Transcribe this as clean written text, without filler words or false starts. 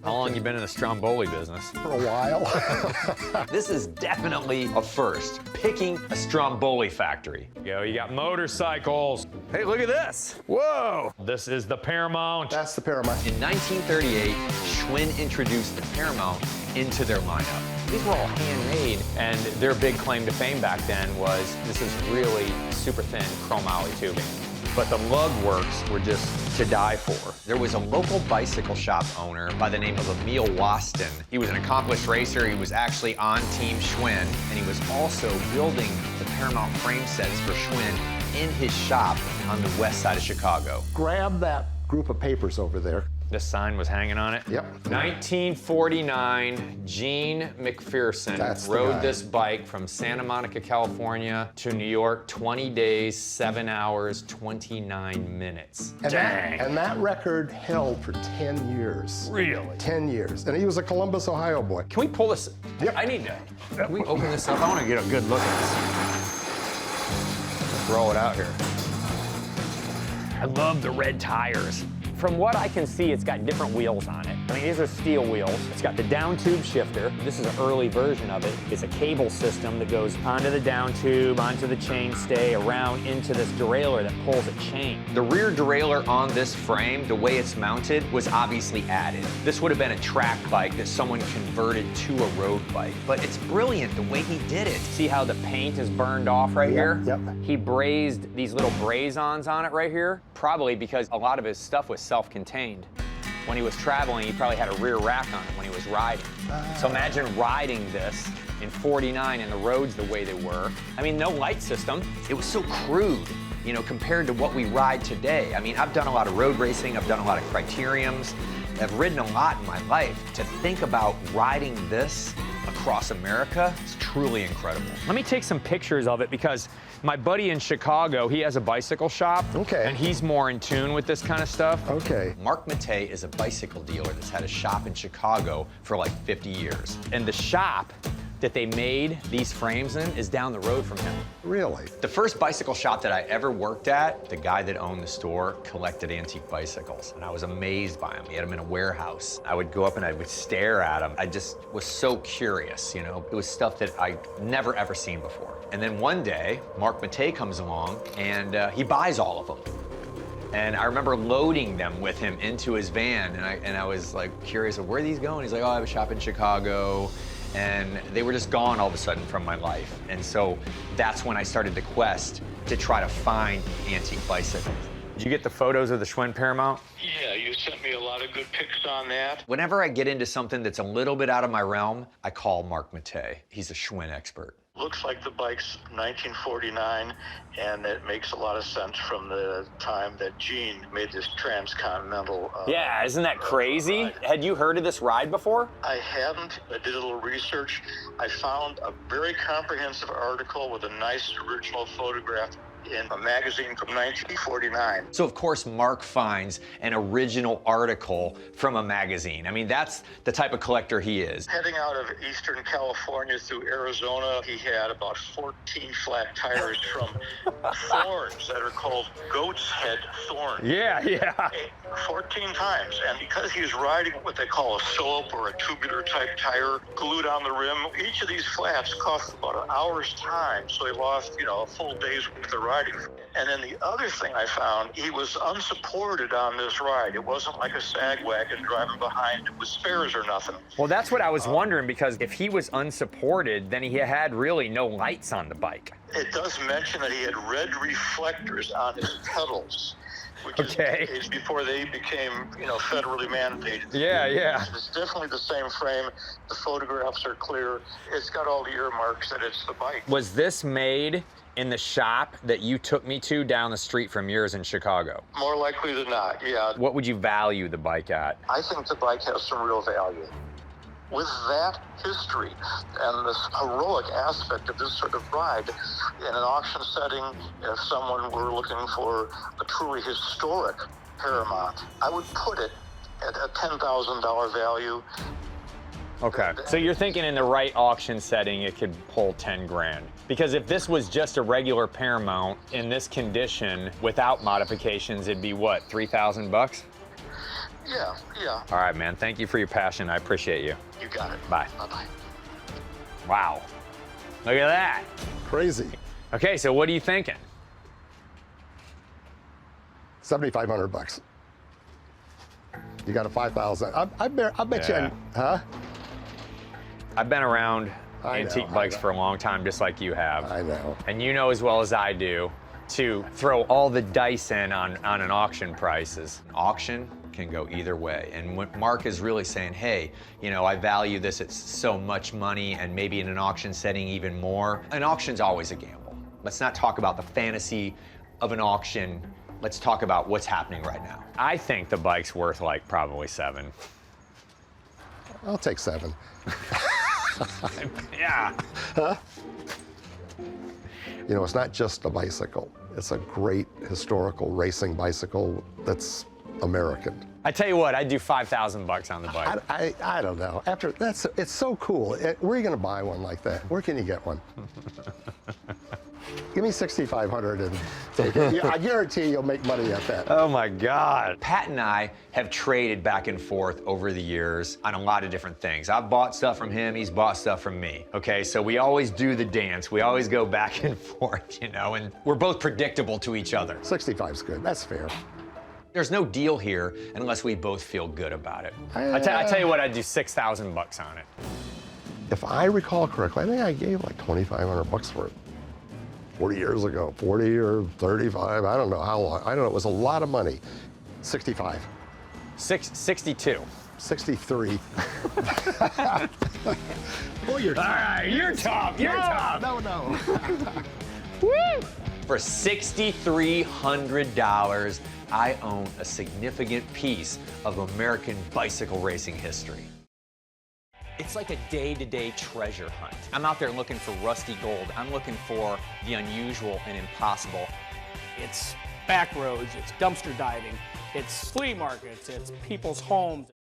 How long you been in the Stromboli business? For a while. This is definitely a first, picking a Stromboli factory. You got motorcycles. Hey, look at this. Whoa. This is the Paramount. That's the Paramount. In 1938, Schwinn introduced the Paramount into their lineup. These were all handmade, and their big claim to fame back then was this is really super thin chromoly tubing. But the lug works were just to die for. There was a local bicycle shop owner by the name of Emil Waston. He was an accomplished racer. He was actually on Team Schwinn, and he was also building the Paramount frame sets for Schwinn in his shop on the west side of Chicago. Grab that group of papers over there. This sign was hanging on it? Yep. 1949, Gene McPherson That's the rode guy. this bike from Santa Monica, California to New York, 20 days, 7 hours, 29 minutes. And that record held for 10 years. Really? 10 years. And he was a Columbus, Ohio boy. Can we pull this? Yep. I need to. Can we open this up? I want to get a good look at this. Let's roll it out here. I love the red tires. From what I can see, it's got different wheels on it. I mean, these are steel wheels. It's got the down tube shifter. This is an early version of it. It's a cable system that goes onto the down tube, onto the chainstay, around into this derailleur that pulls a chain. The rear derailleur on this frame, the way it's mounted, was obviously added. This would have been a track bike that someone converted to a road bike. But it's brilliant the way he did it. See how the paint is burned off right here? Yep. He brazed these little braze-ons on it right here, probably because a lot of his stuff was self-contained. When he was traveling, he probably had a rear rack on it when he was riding. So imagine riding this in 49 and the roads the way they were. I mean, no light system. It was so crude, you know, compared to what we ride today. I mean, I've done a lot of road racing. I've done a lot of criteriums. I've ridden a lot in my life. To think about riding this across America is truly incredible. Let me take some pictures of it because my buddy in Chicago, he has a bicycle shop. Okay. And he's more in tune with this kind of stuff. Okay. Mark Mattei is a bicycle dealer that's had a shop in Chicago for like 50 years. And the shop that they made these frames in is down the road from him. Really? The first bicycle shop that I ever worked at, the guy that owned the store collected antique bicycles, and I was amazed by him. He had them in a warehouse. I would go up and I would stare at them. I just was so curious, you know? It was stuff that I never ever seen before. And then one day, Mark Mattei comes along and he buys all of them. And I remember loading them with him into his van, and I was like curious of where are these going? He's like, oh, I have a shop in Chicago. And they were just gone all of a sudden from my life. And so that's when I started the quest to try to find antique bicycles. Did you get the photos of the Schwinn Paramount? Yeah, you sent me a lot of good pics on that. Whenever I get into something that's a little bit out of my realm, I call Mark Mattei. He's a Schwinn expert. Looks like the bike's 1949, and it makes a lot of sense from the time that Gene made this transcontinental. Yeah, isn't that crazy? ride. Had you heard of this ride before? I hadn't. I did a little research. I found a very comprehensive article with a nice original photograph in a magazine from 1949. So of course Mark finds an original article from a magazine. I mean, that's the type of collector he is. Heading out of Eastern California through Arizona, he had about 14 flat tires from thorns that are called goat's head thorns. Yeah. 14 times. And because he's riding what they call a slope or a tubular type tire glued on the rim, each of these flats cost about an hour's time. So he lost, a full day's worth of riding. And then the other thing I found, he was unsupported on this ride. It wasn't like a sag wagon driving behind with spares or nothing. Well, that's what I was wondering, because if he was unsupported, then he had really no lights on the bike. It does mention that he had red reflectors on his pedals, which is before they became, federally mandated. Yeah. It's definitely the same frame. The photographs are clear. It's got all the earmarks that it's the bike. Was this made in the shop that you took me to down the street from yours in Chicago? More likely than not, yeah. What would you value the bike at? I think the bike has some real value. With that history and this heroic aspect of this sort of ride, in an auction setting, if someone were looking for a truly historic Paramount, I would put it at a $10,000 value. Okay, so you're thinking in the right auction setting, it could pull 10 grand. Because if this was just a regular Paramount in this condition without modifications, it'd be what, 3,000 bucks? Yeah, yeah. All right, man. Thank you for your passion. I appreciate you. You got it. Bye. Bye-bye. Wow. Look at that. Crazy. Okay, so what are you thinking? 7,500 bucks. You got a 5,000. I bet Yeah. you, huh? I've been around I antique know, bikes I know. for a long time, just like you have. I know. And you know as well as I do to throw all the dice in on an auction prices. An auction can go either way. And what Mark is really saying, hey, you know, I value this at so much money, and maybe in an auction setting even more. An auction's always a gamble. Let's not talk about the fantasy of an auction. Let's talk about what's happening right now. I think the bike's worth like probably 7. I'll take 7. Yeah. You know, it's not just a bicycle. It's a great historical racing bicycle that's American. I tell you what, I'd do 5,000 bucks on the bike. I don't know. It's so cool. Where are you going to buy one like that? Where can you get one? Give me 6,500 and take it. Yeah, I guarantee you'll make money at that. Oh my God. Pat and I have traded back and forth over the years on a lot of different things. I've bought stuff from him, he's bought stuff from me. Okay, so we always do the dance. We always go back and forth, you know, and we're both predictable to each other. 65's good. That's fair. There's no deal here unless we both feel good about it. I tell you what, I'd do 6,000 bucks on it. If I recall correctly, I think I gave like 2,500 bucks for it 40 years ago, 40 or 35. I don't know how long. I don't know. It was a lot of money. 65. 62. 63. Oh, you're all right, you're tough. You're tough. No. Woo! For $6,300, I own a significant piece of American bicycle racing history. It's like a day-to-day treasure hunt. I'm out there looking for rusty gold. I'm looking for the unusual and impossible. It's back roads, it's dumpster diving, it's flea markets, it's people's homes.